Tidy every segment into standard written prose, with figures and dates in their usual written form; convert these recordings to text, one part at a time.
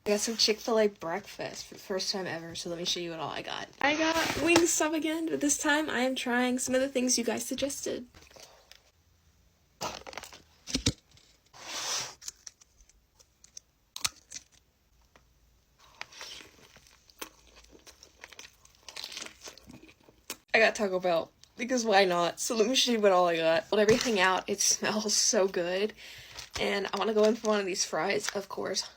I got some Chick-fil-A breakfast for the first time ever, so let me show you what all I got. I got Wingstop again, but this time I am trying some of the things you guys suggested. I got Taco Bell, because why not? So let me show you what all I got. Pulled everything out, it smells so good. And I want to go in for one of these fries, of course.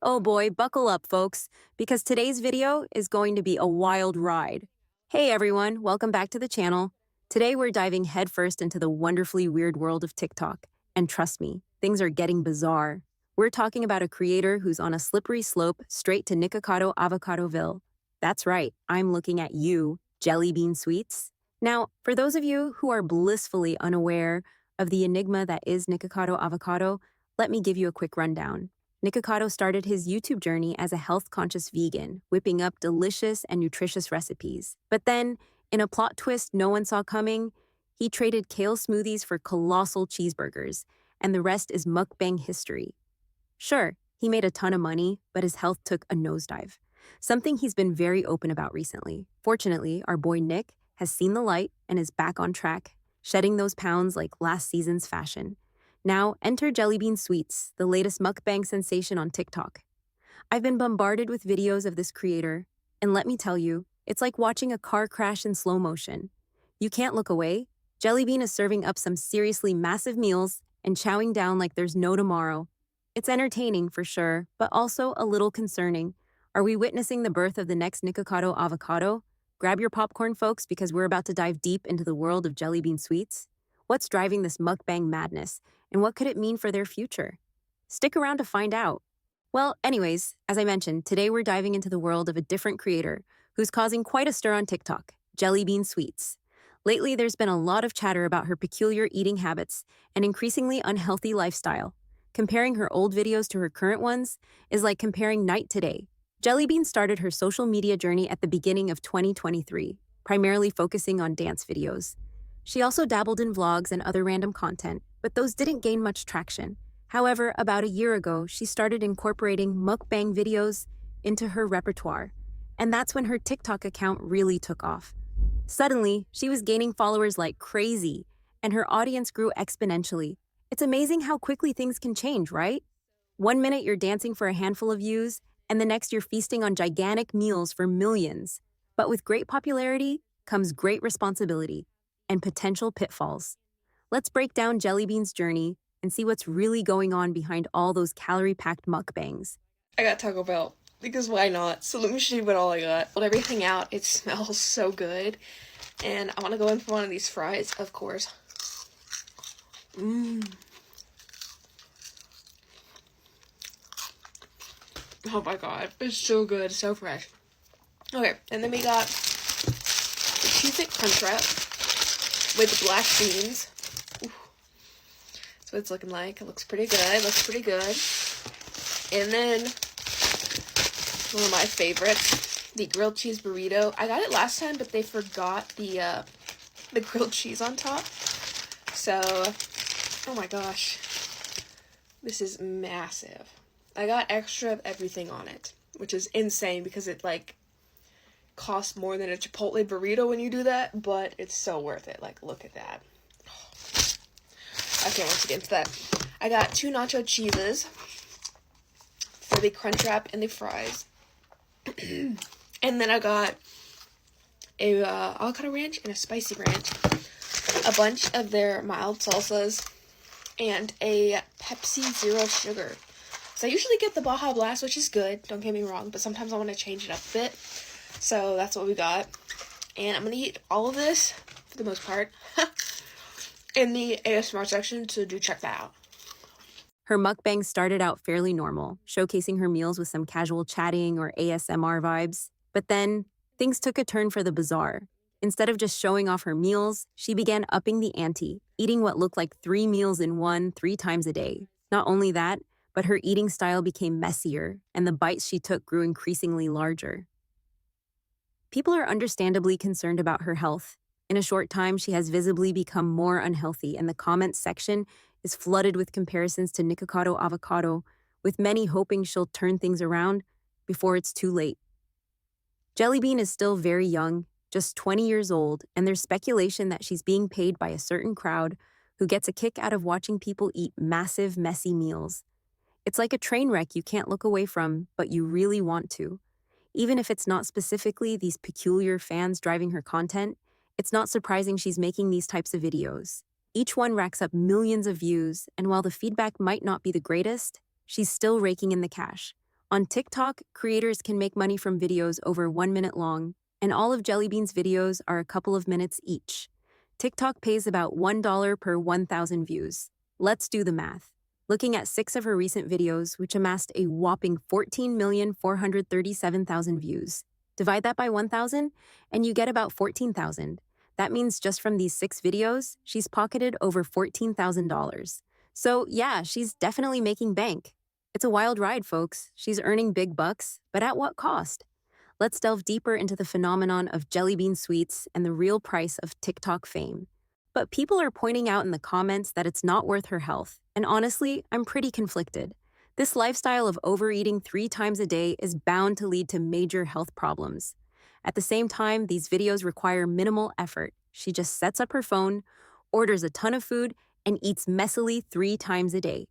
Oh boy, buckle up, folks, because today's video is going to be a wild ride. Hey everyone, welcome back to the channel. Today we're diving headfirst into the wonderfully weird world of TikTok. And trust me, things are getting bizarre. We're talking about a creator who's on a slippery slope straight to Nikocado Avocadoville. That's right, I'm looking at you, Jellybean Sweets. Now, for those of you who are blissfully unaware of the enigma that is Nikocado Avocado, let me give you a quick rundown. Nikocado started his YouTube journey as a health-conscious vegan, whipping up delicious and nutritious recipes. But then, in a plot twist no one saw coming, he traded kale smoothies for colossal cheeseburgers, and the rest is mukbang history. Sure, he made a ton of money, but his health took a nosedive, something he's been very open about recently. Fortunately, our boy Nick has seen the light and is back on track, shedding those pounds like last season's fashion. Now, enter Jellybean Sweets, the latest mukbang sensation on TikTok. I've been bombarded with videos of this creator, and let me tell you, it's like watching a car crash in slow motion. You can't look away. Jellybean is serving up some seriously massive meals and chowing down like there's no tomorrow. It's entertaining for sure, but also a little concerning. Are we witnessing the birth of the next Nikocado Avocado? Grab your popcorn, folks, because we're about to dive deep into the world of Jellybean Sweets. What's driving this mukbang madness, and what could it mean for their future? Stick around to find out. Well, anyways, as I mentioned, today we're diving into the world of a different creator who's causing quite a stir on TikTok, Jellybean Sweets. Lately, there's been a lot of chatter about her peculiar eating habits and increasingly unhealthy lifestyle. Comparing her old videos to her current ones is like comparing night to day. Jellybean started her social media journey at the beginning of 2023, primarily focusing on dance videos. She also dabbled in vlogs and other random content, but those didn't gain much traction. However, about a year ago, she started incorporating mukbang videos into her repertoire, and that's when her TikTok account really took off. Suddenly, she was gaining followers like crazy, and her audience grew exponentially. It's amazing how quickly things can change, right? One minute you're dancing for a handful of views, and the next you're feasting on gigantic meals for millions. But with great popularity comes great responsibility and potential pitfalls. Let's break down Jellybean's journey and see what's really going on behind all those calorie-packed mukbangs. I got Taco Bell, because why not? So let me show you what all I got. Pulled everything out, it smells so good. And I want to go in for one of these fries, of course. Oh my god, it's so good, so fresh. Okay, and then we got the Cheez-It Crunchwrap with black beans. Ooh. That's what it's looking like. It looks pretty good. And then one of my favorites, the grilled cheese burrito. I got it last time, but they forgot the grilled cheese on top. So, oh my gosh, this is massive. I got extra of everything on it, which is insane because it like costs more than a Chipotle burrito when you do that, but it's so worth it. Like, look at that. I can't wait to get into that. I got 2 nacho cheeses for the crunch wrap and the fries. And then I got a avocado ranch and a spicy ranch, a bunch of their mild salsas, and a Pepsi Zero Sugar. So I usually get the Baja Blast, which is good, don't get me wrong, but sometimes I want to change it up a bit. So that's what we got. And I'm going to eat all of this, for the most part, in the ASMR section, so do check that out. Her mukbang started out fairly normal, showcasing her meals with some casual chatting or ASMR vibes. But then, things took a turn for the bizarre. Instead of just showing off her meals, she began upping the ante, eating what looked like 3 meals in one 3 times a day. Not only that, but her eating style became messier, and the bites she took grew increasingly larger. People are understandably concerned about her health. In a short time, she has visibly become more unhealthy, and the comments section is flooded with comparisons to Nikocado Avocado, with many hoping she'll turn things around before it's too late. Jellybean is still very young, just 20 years old, and there's speculation that she's being paid by a certain crowd who gets a kick out of watching people eat massive, messy meals. It's like a train wreck you can't look away from, but you really want to. Even if it's not specifically these peculiar fans driving her content, it's not surprising she's making these types of videos. Each one racks up millions of views, and while the feedback might not be the greatest, she's still raking in the cash. On TikTok, creators can make money from videos over 1 minute long, and all of Jellybean's videos are a couple of minutes each. TikTok pays about $1 per 1,000 views. Let's do the math. Looking at 6 of her recent videos, which amassed a whopping 14,437,000 views. Divide that by 1,000, and you get about 14,000. That means just from these 6 videos, she's pocketed over $14,000. So yeah, she's definitely making bank. It's a wild ride, folks. She's earning big bucks, but at what cost? Let's delve deeper into the phenomenon of Jellybean sweets and the real price of TikTok fame. But people are pointing out in the comments that it's not worth her health, and honestly, I'm pretty conflicted. This lifestyle of overeating 3 times a day is bound to lead to major health problems. At the same time, these videos require minimal effort. She just sets up her phone, orders a ton of food, and eats messily 3 times a day.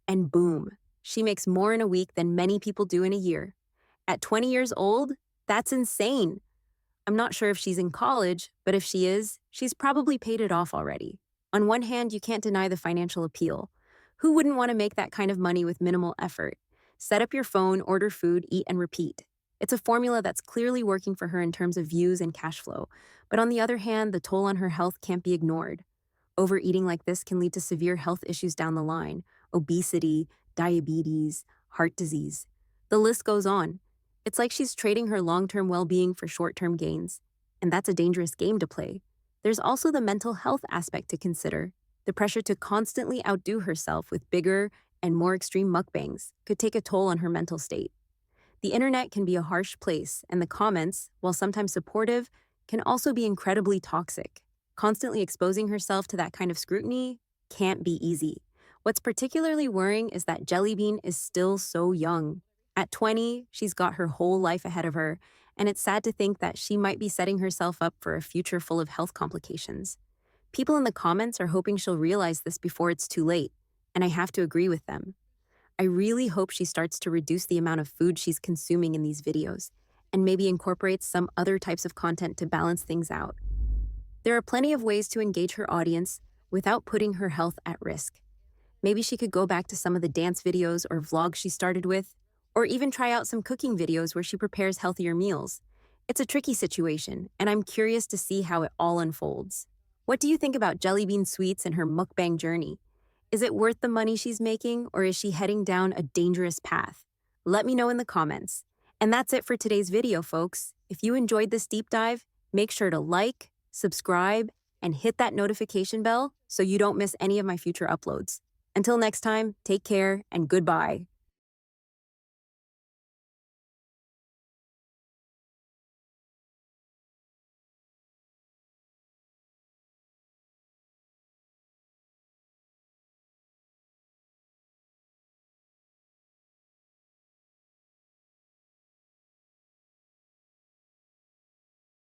And boom, she makes more in a week than many people do in a year. At 20 years old, that's insane. I'm not sure if she's in college, but if she is, she's probably paid it off already. On one hand, you can't deny the financial appeal. Who wouldn't want to make that kind of money with minimal effort? Set up your phone, order food, eat, and repeat. It's a formula that's clearly working for her in terms of views and cash flow. But on the other hand, the toll on her health can't be ignored. Overeating like this can lead to severe health issues down the line: obesity, diabetes, heart disease. The list goes on. It's like she's trading her long-term well-being for short-term gains, and that's a dangerous game to play. There's also the mental health aspect to consider. The pressure to constantly outdo herself with bigger and more extreme mukbangs could take a toll on her mental state. The internet can be a harsh place, and the comments, while sometimes supportive, can also be incredibly toxic. Constantly exposing herself to that kind of scrutiny can't be easy. What's particularly worrying is that Jellybean is still so young. At 20, she's got her whole life ahead of her, and it's sad to think that she might be setting herself up for a future full of health complications. People in the comments are hoping she'll realize this before it's too late, and I have to agree with them. I really hope she starts to reduce the amount of food she's consuming in these videos, and maybe incorporates some other types of content to balance things out. There are plenty of ways to engage her audience without putting her health at risk. Maybe she could go back to some of the dance videos or vlogs she started with, or even try out some cooking videos where she prepares healthier meals. It's a tricky situation, and I'm curious to see how it all unfolds. What do you think about Jellybean Sweets and her mukbang journey? Is it worth the money she's making, or is she heading down a dangerous path? Let me know in the comments. And that's it for today's video, folks. If you enjoyed this deep dive, make sure to like, subscribe, and hit that notification bell so you don't miss any of my future uploads. Until next time, take care and goodbye.